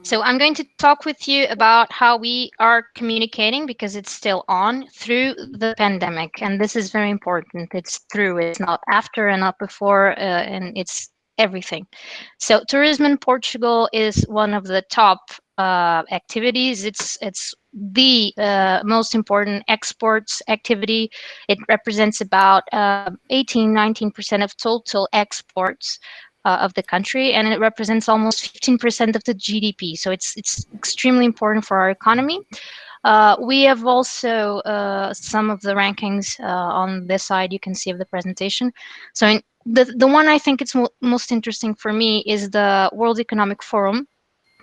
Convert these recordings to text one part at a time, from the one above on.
So I'm going to talk with you about how we are communicating because it's still on through the pandemic. And this is very important. It's through, it's not after and not before, and it's everything. So tourism in Portugal is one of the top activities. It's the most important exports activity. It represents about 18-19% of total exports of the country, and it represents almost 15% of the GDP. So it's extremely important for our economy. We have also some of the rankings on this side. You can see of the presentation. So the one I think it's most interesting for me is the World Economic Forum.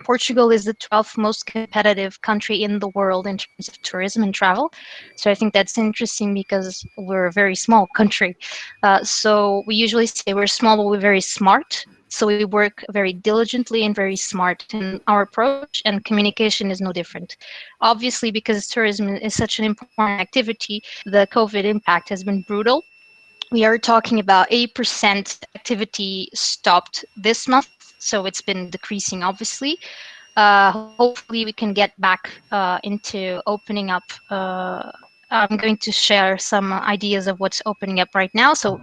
Portugal is the 12th most competitive country in the world in terms of tourism and travel. So I think that's interesting because we're a very small country. So we usually say we're small, but we're very smart. So we work very diligently and very smart in our approach, and communication is no different. Obviously, because tourism is such an important activity, the COVID impact has been brutal. We are talking about 8% activity stopped this month, so it's been decreasing, obviously. Hopefully, we can get back into opening up. I'm going to share some ideas of what's opening up right now. So,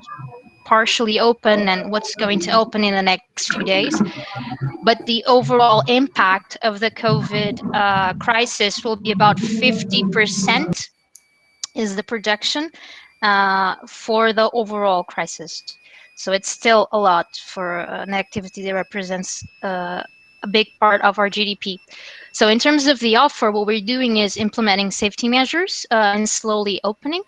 partially open and what's going to open in the next few days. But the overall impact of the COVID crisis will be about 50% is the projection for the overall crisis. So it's still a lot for an activity that represents a big part of our GDP. So in terms of the offer, what we're doing is implementing safety measures and slowly opening.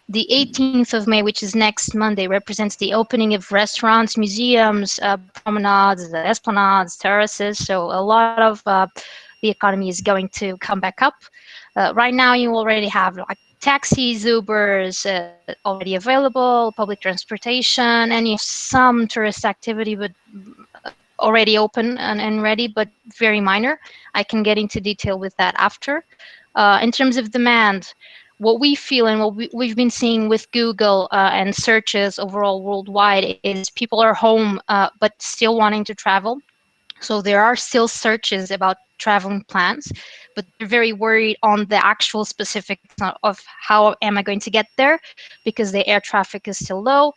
The 18th of May, which is next Monday, represents the opening of restaurants, museums, promenades, esplanades, terraces. So a lot of the economy is going to come back up. Right now, you already have like taxis, Ubers already available, public transportation, and you have some tourist activity, but already open and ready, but very minor. I can get into detail with that after. In terms of demand, what we feel and what we've been seeing with Google and searches overall worldwide is people are home, but still wanting to travel. So there are still searches about traveling plans, but they're very worried on the actual specifics of how am I going to get there, because the air traffic is still low,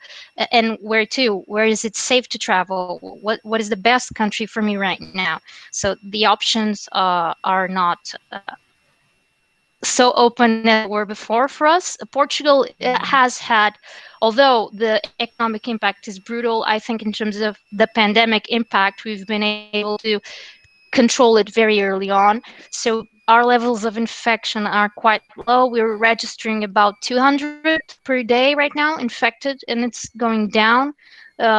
and where to, where is it safe to travel, what is the best country for me right now. So the options are not so open as they were before for us. Portugal has had, although the economic impact is brutal, I think in terms of the pandemic impact, we've been able to control it very early on. So our levels of infection are quite low. We're registering about 200 per day right now infected, and it's going down.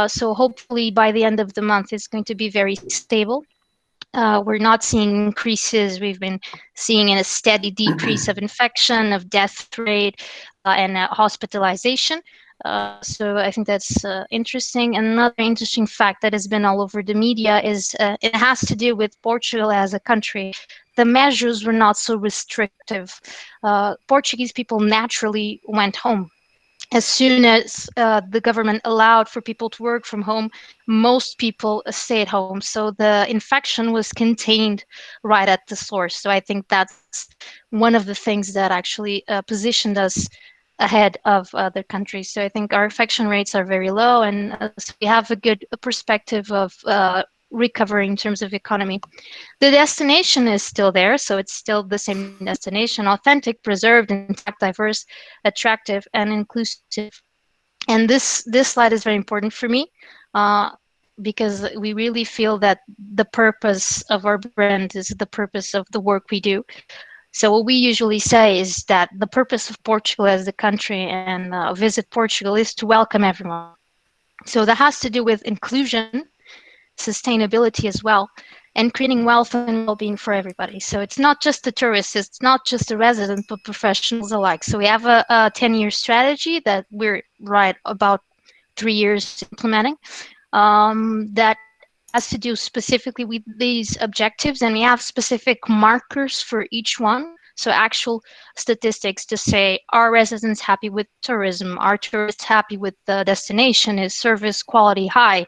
So hopefully by the end of the month, it's going to be very stable. We're not seeing increases. We've been seeing a steady decrease of infection, of death rate, and hospitalization. So I think that's interesting. And another interesting fact that has been all over the media is it has to do with Portugal as a country. The measures were not so restrictive. Portuguese people naturally went home as soon as the government allowed for people to work from home. Most people stayed home. So the infection was contained right at the source. So I think that's one of the things that actually positioned us ahead of other countries. So I think our infection rates are very low, and so we have a good perspective of recovery in terms of economy. The destination is still there, so it's still the same destination: authentic, preserved, intact, diverse, attractive, and inclusive. And this slide is very important for me because we really feel that the purpose of our brand is the purpose of the work we do. So what we usually say is that the purpose of Portugal as the country and Visit Portugal is to welcome everyone. So that has to do with inclusion, sustainability as well, and creating wealth and well-being for everybody. So it's not just the tourists, it's not just the residents, but professionals alike. So we have a 10-year strategy that we're right about 3 years implementing that has to do specifically with these objectives, and we have specific markers for each one. So actual statistics to say, are residents happy with tourism? Are tourists happy with the destination? Is service quality high?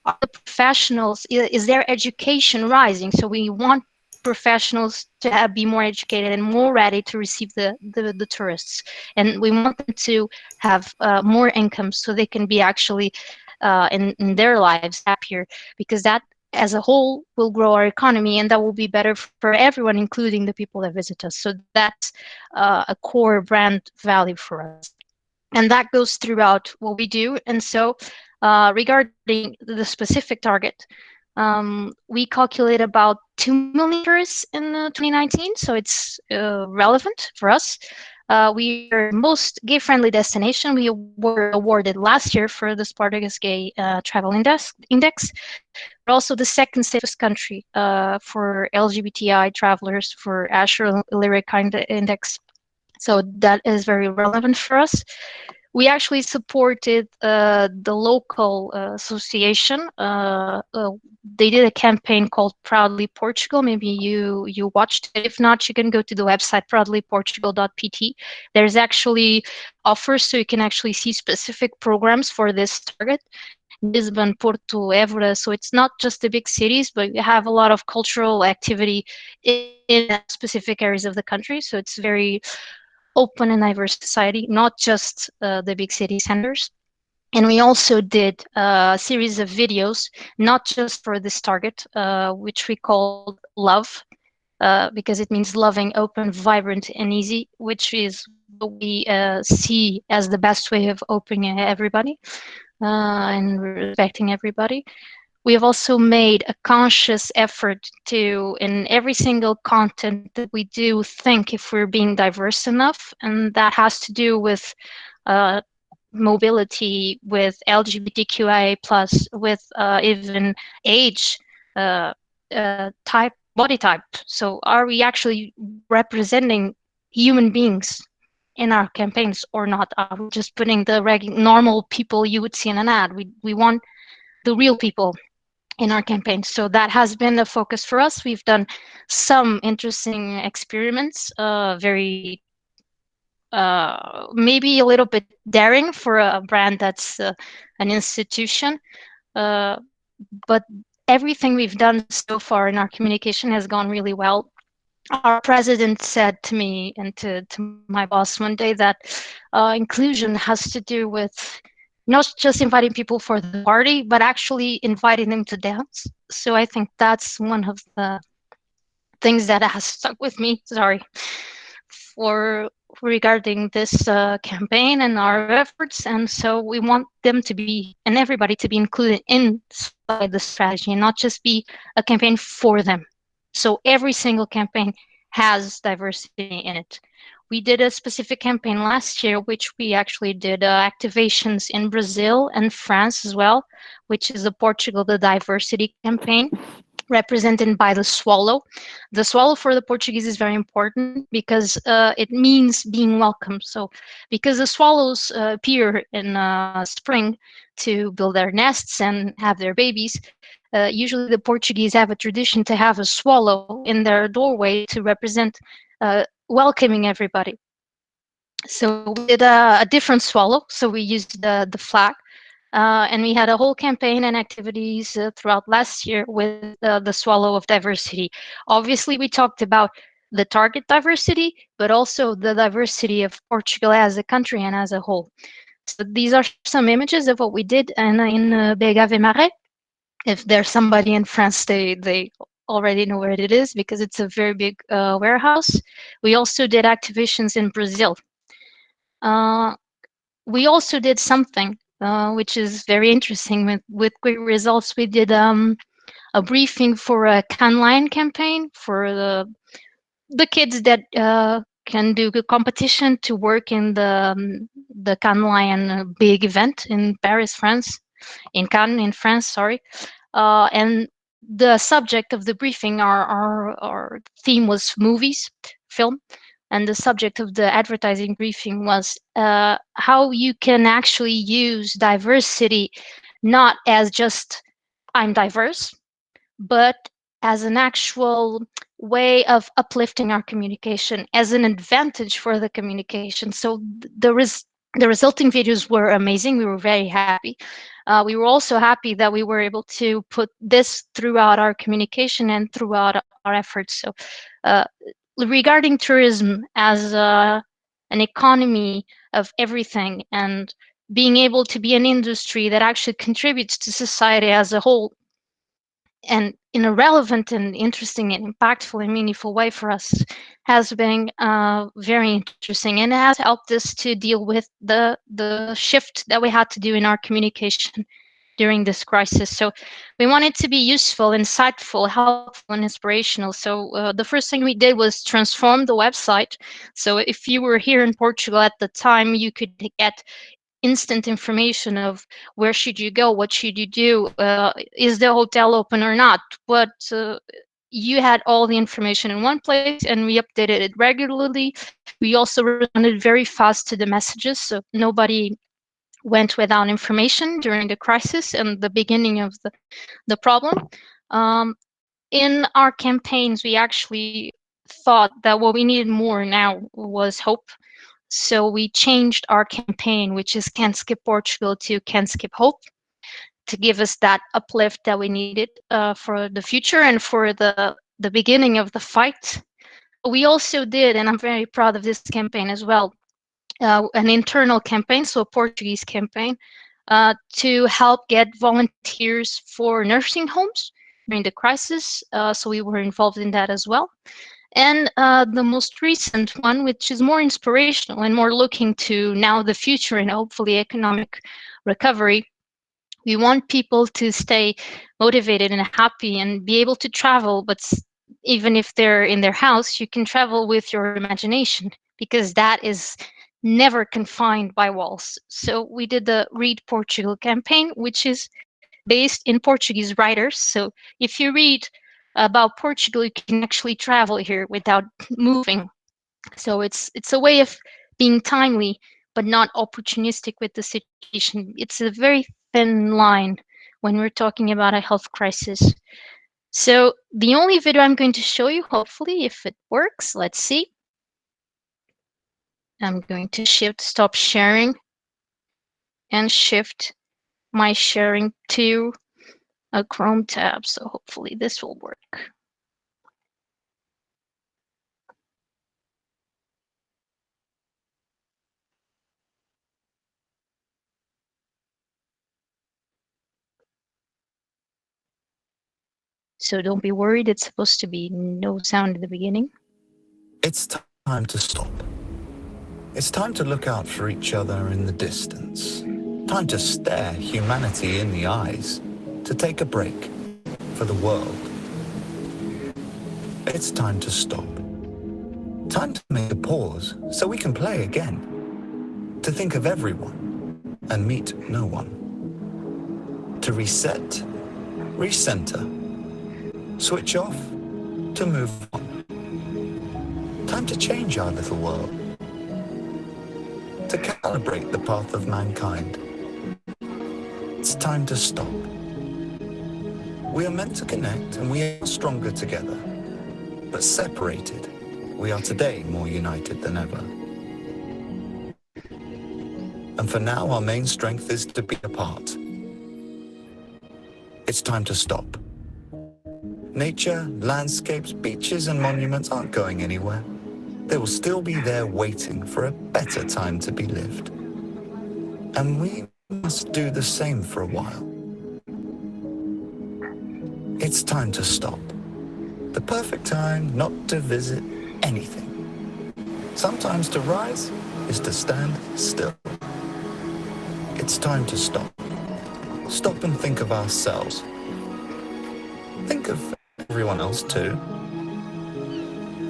are the professionals, is their education rising? So we want professionals to be more educated and more ready to receive the tourists, and we want them to have more income so they can be actually in their lives happier, because that as a whole will grow our economy, and that will be better for everyone, including the people that visit us. So that's a core brand value for us, and that goes throughout what we do. And so regarding the specific target, we calculate about 2 million tourists in 2019, so it's relevant for us. We are the most gay-friendly destination. We were awarded last year for the Spartacus Gay Travel Index. We're also the second safest country for LGBTI travelers for Asher Lyric Index. So that is very relevant for us. We actually supported the local association. They did a campaign called Proudly Portugal. Maybe you watched it. If not, you can go to the website proudlyportugal.pt. There's actually offers, so you can actually see specific programs for this target. Lisbon, Porto, Évora. So it's not just the big cities, but we have a lot of cultural activity in specific areas of the country. So it's very open and diverse society, not just the big city centers. And we also did a series of videos, not just for this target, which we called Love, because it means loving, open, vibrant, and easy, which is what we see as the best way of opening everybody and respecting everybody. We have also made a conscious effort to, in every single content that we do, think if we're being diverse enough, and that has to do with uh, mobility, with LGBTQIA plus, with even age, uh, type, body type. So are we actually representing human beings in our campaigns or not? Are we just putting the normal people you would see in an ad? We want the real people in our campaign. So that has been a focus for us. We've done some interesting experiments, very maybe a little bit daring for a brand that's an institution, uh, but everything we've done so far in our communication has gone really well. Our president said to me and to my boss one day that inclusion has to do with not just inviting people for the party, but actually inviting them to dance. So I think that's one of the things that has stuck with me. Sorry, for regarding this campaign and our efforts. And so we want them to be, and everybody to be included inside the strategy and not just be a campaign for them. So every single campaign has diversity in it. We did a specific campaign last year, which we actually did activations in Brazil and France as well, which is the Portugal the Diversity campaign, represented by the swallow. The swallow for the Portuguese is very important because it means being welcome. So because the swallows appear in spring to build their nests and have their babies, usually the Portuguese have a tradition to have a swallow in their doorway to represent welcoming everybody. So we did a different swallow. So we used the flag. And we had a whole campaign and activities throughout last year with the swallow of diversity. Obviously, we talked about the target diversity, but also the diversity of Portugal as a country and as a whole. So these are some images of what we did in BHV Marais. If there's somebody in France, they already know where it is because it's a very big warehouse. We also did activations in Brazil. We also did something which is very interesting with great results. We did a briefing for a Cannes Lion campaign for the kids that can do good competition to work in the Cannes Lion big event in Paris, France, in Cannes, in France, sorry. And the subject of the briefing, our theme was movies, film, and the subject of the advertising briefing was how you can actually use diversity not as just I'm diverse, but as an actual way of uplifting our communication, as an advantage for the communication. So there is The resulting videos were amazing. We were very happy. We were also happy that we were able to put this throughout our communication and throughout our efforts. So uh, regarding tourism as an economy of everything, and being able to be an industry that actually contributes to society as a whole, and in a relevant and interesting and impactful and meaningful way for us, has been very interesting, and it has helped us to deal with the shift that we had to do in our communication during this crisis. So we wanted to be useful, insightful, helpful, and inspirational. So the first thing we did was transform the website. So if you were here in Portugal at the time, you could get instant information of where should you go, what should you do, is the hotel open or not. But you had all the information in one place, and we updated it regularly. We also responded very fast to the messages, so nobody went without information during the crisis and the beginning of the problem. Um, in our campaigns, we actually thought that what we needed more now was hope. So we changed our campaign, which is Can't Skip Portugal, to Can't Skip Hope, to give us that uplift that we needed for the future and for the beginning of the fight. We also did, and I'm very proud of this campaign as well, an internal campaign, so a Portuguese campaign, to help get volunteers for nursing homes during the crisis. So we were involved in that as well. And the most recent one, which is more inspirational and more looking to now the future and hopefully economic recovery, we want people to stay motivated and happy and be able to travel, but even if they're in their house, you can travel with your imagination, because that is never confined by walls. So we did the Read Portugal campaign, which is based in Portuguese writers. So if you read about Portugal, you can actually travel here without moving. So it's a way of being timely, but not opportunistic with the situation. It's a very thin line when we're talking about a health crisis. So the only video I'm going to show you, hopefully, if it works, let's see. I'm going to stop sharing and shift my sharing to a Chrome tab. So hopefully this will work. So don't be worried, it's supposed to be no sound at the beginning. It's time to stop. It's time to look out for each other in the distance. Time to stare humanity in the eyes. To take a break for the world. It's time to stop. Time to make a pause so we can play again. To think of everyone and meet no one. To reset, recenter, switch off, to move on. Time to change our little world. To calibrate the path of mankind. It's time to stop. We are meant to connect and we are stronger together. But separated, we are today more united than ever. And for now, our main strength is to be apart. It's time to stop. Nature, landscapes, beaches and monuments aren't going anywhere. They will still be there waiting for a better time to be lived. And we must do the same for a while. It's time to stop. The perfect time not to visit anything. Sometimes to rise is to stand still. It's time to stop. Stop and think of ourselves. Think of everyone else too.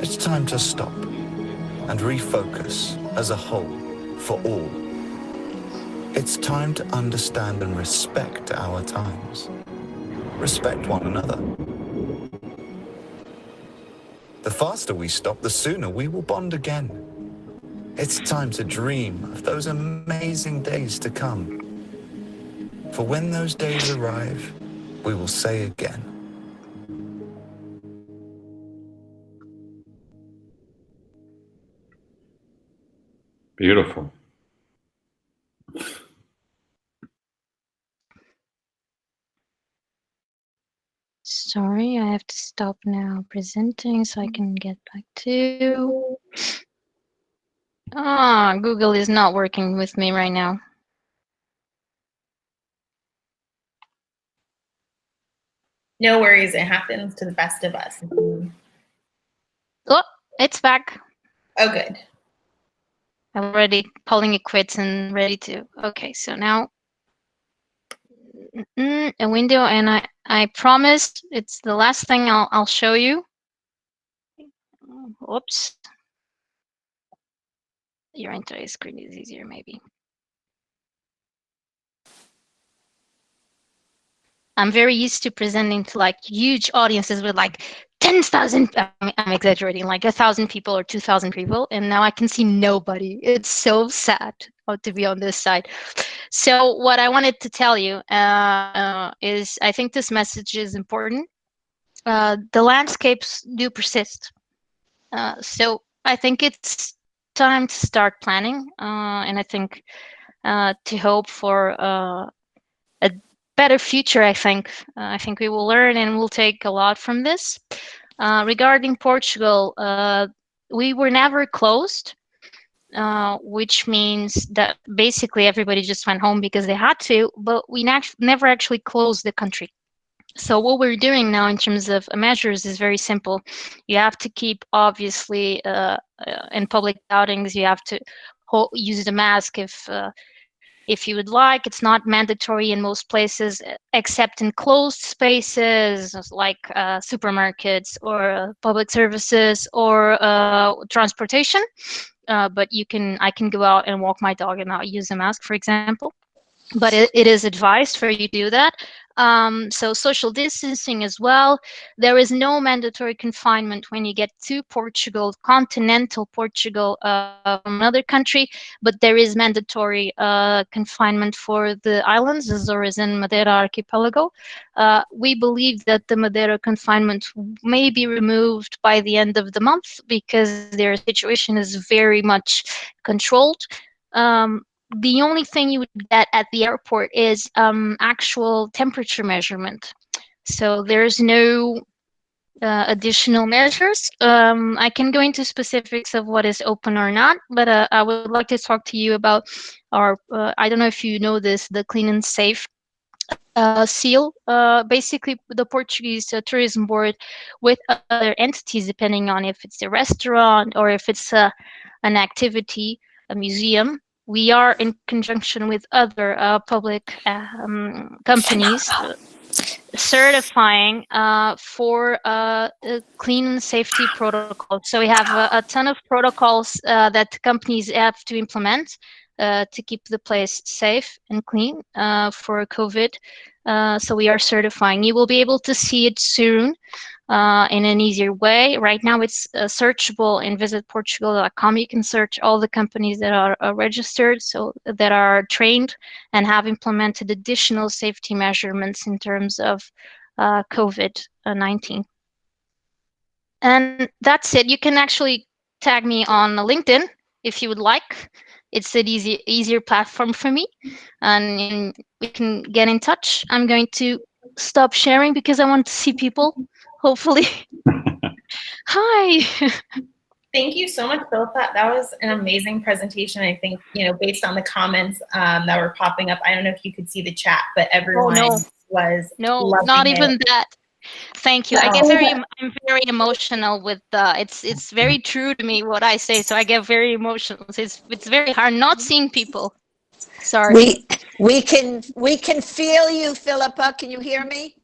It's time to stop and refocus as a whole for all. It's time to understand and respect our times. Respect one another. The faster we stop, the sooner we will bond again. It's time to dream of those amazing days to come. For when those days arrive, we will say again. Beautiful. Sorry, I have to stop now presenting so I can get back to. Google is not working with me right now. No worries, it happens to the best of us. Oh, it's back. Oh, good. I'm already calling it quits and ready to. Okay, so now a window, and I promised it's the last thing I'll show you. Whoops. Your entire screen is easier, maybe. I'm very used to presenting to like huge audiences with like 10,000, I'm exaggerating, like 1,000 people or 2,000 people, and now I can see nobody. It's so sad to be on this side. So what I wanted to tell you is I think this message is important. The landscapes do persist. So I think it's time to start planning, and I think to hope for a better future. I think we will learn and we'll take a lot from this. Regarding Portugal, we were never closed, which means that basically everybody just went home because they had to, but we never actually closed the country. So what we're doing now in terms of measures is very simple. You have to keep, obviously, in public outings, you have to use the mask if you would like. It's not mandatory in most places, except in closed spaces like supermarkets or public services or transportation. But I can go out and walk my dog and not use a mask, for example. But it is advised for you to do that. So social distancing as well. There is no mandatory confinement when you get to Portugal, continental Portugal, from another country, but there is mandatory confinement for the islands, Azores and Madeira archipelago. We believe that the Madeira confinement may be removed by the end of the month because their situation is very much controlled. The only thing you would get at the airport is actual temperature measurement. So there's no additional measures. I can go into specifics of what is open or not, but I would like to talk to you about our, I don't know if you know this, the Clean and Safe seal. Basically, the Portuguese tourism board with other entities, depending on if it's a restaurant or if it's an activity, a museum. We are in conjunction with other public companies certifying for clean and safety protocols. So we have a ton of protocols that companies have to implement to keep the place safe and clean for COVID. So we are certifying. You will be able to see it soon in an easier way. Right now it's searchable in visitportugal.com. You can search all the companies that are registered, so that are trained and have implemented additional safety measurements in terms of COVID-19. And that's it. You can actually tag me on LinkedIn if you would like. It's an easier platform for me, and we can get in touch. I'm going to stop sharing because I want to see people, hopefully. Hi. Thank you so much, Filipa. That was an amazing presentation. I think, based on the comments that were popping up, I don't know if you could see the chat, but everyone was not even it. that. Thank you. I'm very emotional with it's very true to me what I say, so I get very emotional. It's very hard not seeing people. Sorry. We can feel you, Filipa. Can you hear me?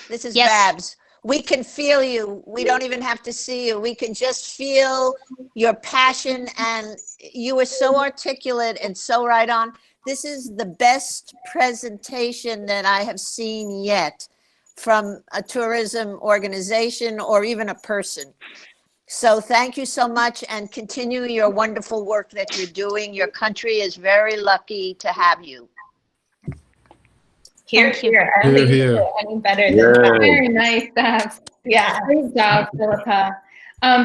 This is Babs. We can feel you. We don't even have to see you. We can just feel your passion, and you were so articulate and so right on. This is the best presentation that I have seen yet from a tourism organization or even a person. So thank you so much, and continue your wonderful work that you're doing. Your country is very lucky to have you. Here. I don't think you can any better than that. Very nice, Babs. Yeah. Great job, Filipa.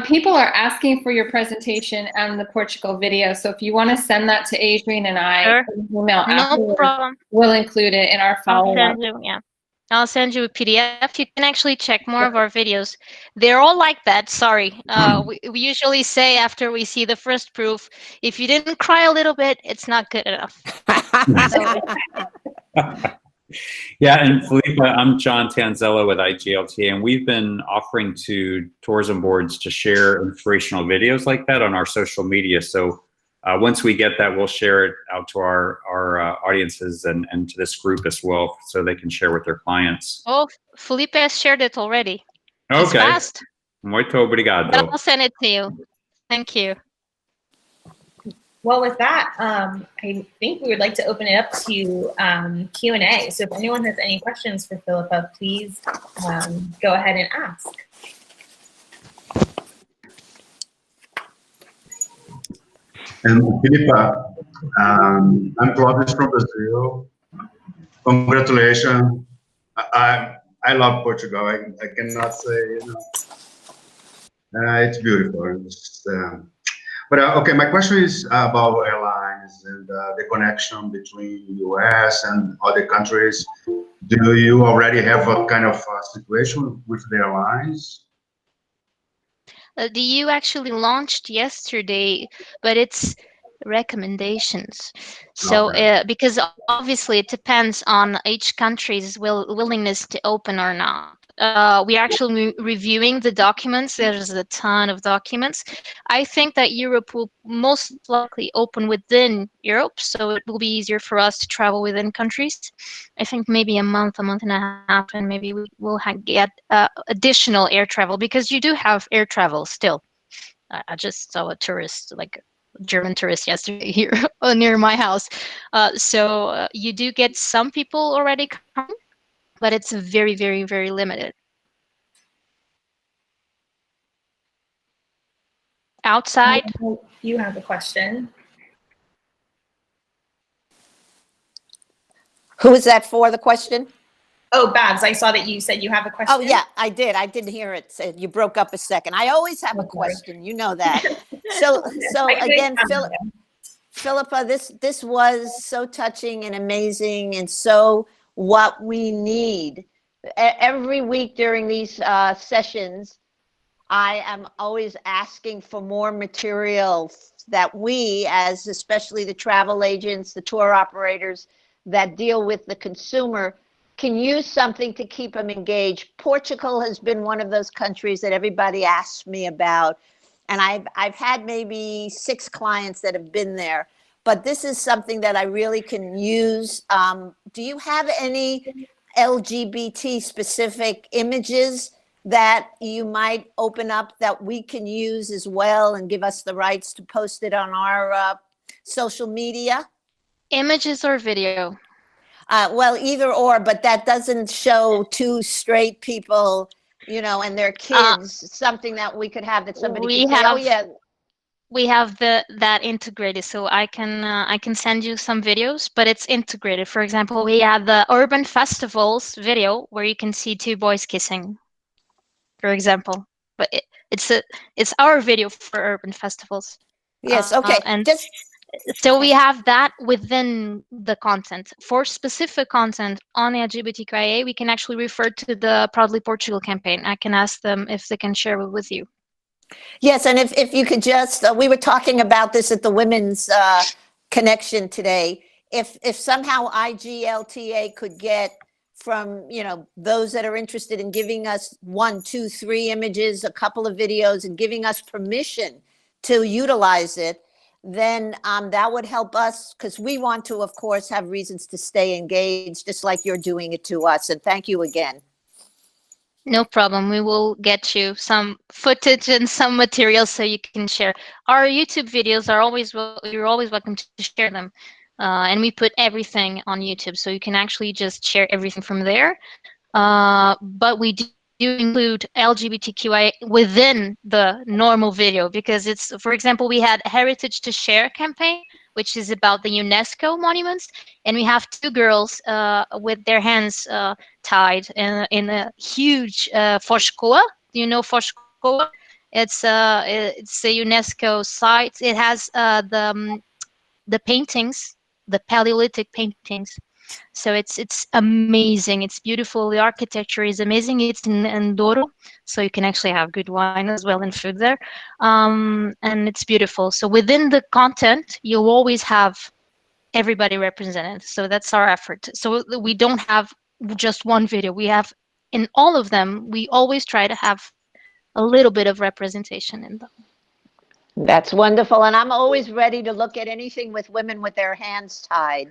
People are asking for your presentation and the Portugal video. So if you want to send that to Adrian and I, email afterwards, problem. We'll include it in our follow-up. Yeah. I'll send you a PDF. You can actually check more of our videos. They're all like that. Sorry. We usually say after we see the first proof, if you didn't cry a little bit, it's not good enough. So, Yeah, and Filipa, I'm John Tanzella with IGLTA, and we've been offering to tourism boards to share inspirational videos like that on our social media. So once we get that, we'll share it out to our audiences and to this group as well, so they can share with their clients. oh, Felipe has shared it already. He's Okay. fast. Muito obrigado. But I'll send it to you. Thank you. Well, with that, I think we would like to open it up to Q&A. So if anyone has any questions for Filipa, please go ahead and ask. And Filipa, I'm Clovis from Brazil. Congratulations. I love Portugal. I cannot say, it's beautiful. But okay, my question is about airlines and the connection between US and other countries. Do you already have a kind of situation with the airlines? The EU actually launched yesterday, but it's recommendations. So because obviously it depends on each country's willingness to open or not. We are actually reviewing the documents. There's a ton of documents. I think that Europe will most likely open within Europe, so it will be easier for us to travel within countries. I think maybe a month and a half, and maybe we will get additional air travel, because you do have air travel still. I just saw a tourist, like a German tourist yesterday here near my house. So you do get some people already coming, but it's very, very, very limited. Outside. You have a question. Who is that for, the question? Oh, Babs, I saw that you said you have a question. Oh, yeah, I did. I didn't hear it. You broke up a second. I always have a question. You know that. So again, Filipa, this was so touching and amazing, and so what we need. Every week during these sessions, I am always asking for more material that we, as especially the travel agents, the tour operators that deal with the consumer, can use something to keep them engaged. Portugal has been one of those countries that everybody asks me about, and I've had maybe 6 clients that have been there, but this is something that I really can use. Do you have any LGBT specific images that you might open up that we can use as well and give us the rights to post it on our social media? Images or video? Well, either or, but that doesn't show 2 straight people, and their kids, something that we could have that somebody could say, oh yeah. We have that integrated, so I can send you some videos, but it's integrated. For example, we have the urban festivals video where you can see 2 boys kissing, for example. But it's our video for urban festivals. Yes, okay. And so we have that within the content. For specific content on LGBTQIA, we can actually refer to the Proudly Portugal campaign. I can ask them if they can share it with you. Yes, and if you could just, we were talking about this at the Women's Connection today. If somehow IGLTA could get from, those that are interested in giving us 1, 2, 3 images, a couple of videos, and giving us permission to utilize it, then that would help us, because we want to, of course, have reasons to stay engaged, just like you're doing it to us. And thank you again. No problem. We will get you some footage and some material so you can share. Our YouTube videos are you're always welcome to share them. And we put everything on YouTube, so you can actually just share everything from there. But we do include LGBTQIA within the normal video, because it's, for example, we had Heritage to Share campaign, which is about the UNESCO monuments, and we have 2 girls with their hands tied in a huge Foscoa. Do you know Foscoa? It's a UNESCO site. It has the paintings, the Paleolithic paintings. So it's amazing. It's beautiful. The architecture is amazing. It's in Douro, so you can actually have good wine as well and food there. And it's beautiful. So within the content, you'll always have everybody represented. So that's our effort. So we don't have just one video. We have in all of them, we always try to have a little bit of representation in them. That's wonderful. And I'm always ready to look at anything with women with their hands tied.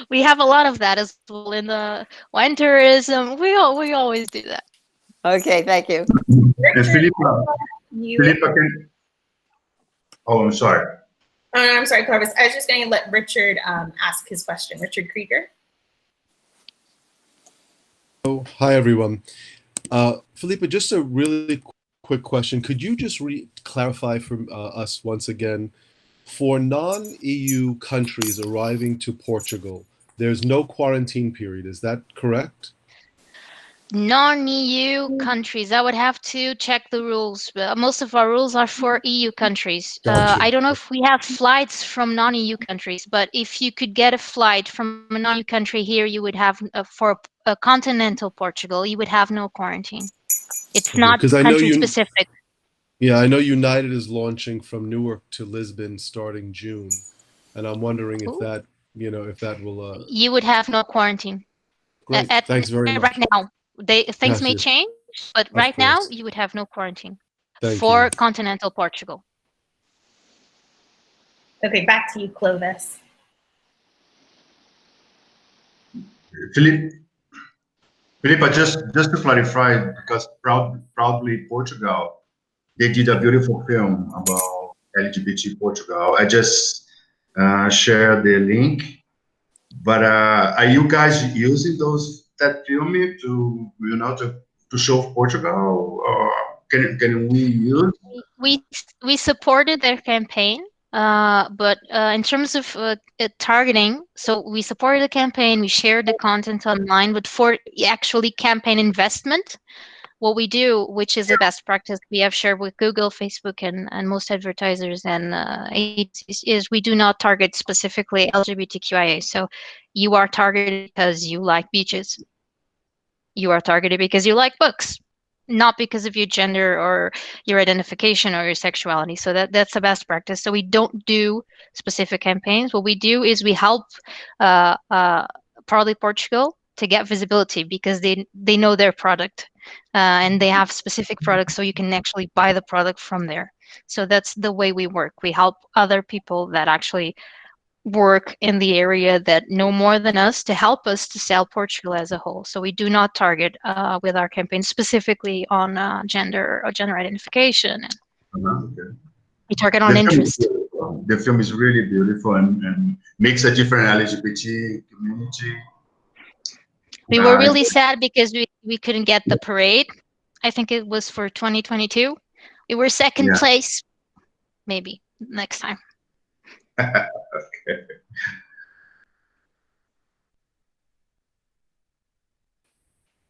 We have a lot of that as well in the wine tourism. We always do that. Okay, thank you. And Filipa can, oh, I'm sorry. I'm sorry, Clovis. I was just going to let Richard ask his question. Richard Krieger. Oh, hi, everyone. Filipa, just a really quick question. Could you just clarify for us once again, for non-EU countries arriving to Portugal, there's no quarantine period. Is that correct? Non-EU countries, I would have to check the rules. Most of our rules are for EU countries. Gotcha. I don't know if we have flights from non-EU countries, but if you could get a flight from a non-EU country here, you would have, for a continental Portugal, you would have no quarantine. It's not country specific. Yeah, I know United is launching from Newark to Lisbon starting June, and I'm wondering if that, if that will. You would have no quarantine. Great. Thanks very much. Right now, things may change, but right now you would have no quarantine for continental Portugal. Okay, back to you, Clovis. Filipa, just to clarify, because proudly Portugal, they did a beautiful film about LGBT Portugal. I just shared the link, but are you guys using that film to to show Portugal, or can we use? We supported their campaign, but in terms of targeting, so we supported the campaign, we shared the content online, but for actually campaign investment, what we do, which is a best practice we have shared with Google, Facebook, and most advertisers and agencies, is we do not target specifically LGBTQIA. So you are targeted because you like beaches. You are targeted because you like books, not because of your gender or your identification or your sexuality. So that's the best practice. So we don't do specific campaigns. What we do is we help Proudly Portugal to get visibility because they know their product and they have specific products, so you can actually buy the product from there. So that's the way we work. We help other people that actually work in the area that know more than us to help us to sell Portugal as a whole. So we do not target with our campaign specifically on gender or gender identification. Okay. We target on interest. The film is really beautiful and makes a different LGBT community. We were really sad because we couldn't get the parade. I think it was for 2022. We were second place. Maybe next time. Okay.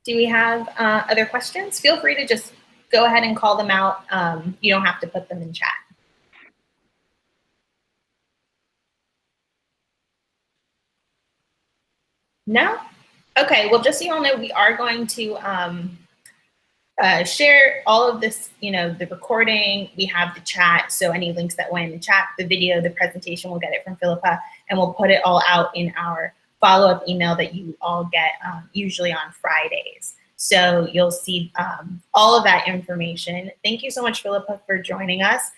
Do we have other questions? Feel free to just go ahead and call them out. You don't have to put them in chat. No? Okay, well, just so you all know, we are going to share all of this, the recording. We have the chat, so any links that went in the chat, the video, the presentation, we'll get it from Filipa, and we'll put it all out in our follow-up email that you all get usually on Fridays. So you'll see all of that information. Thank you so much, Filipa, for joining us.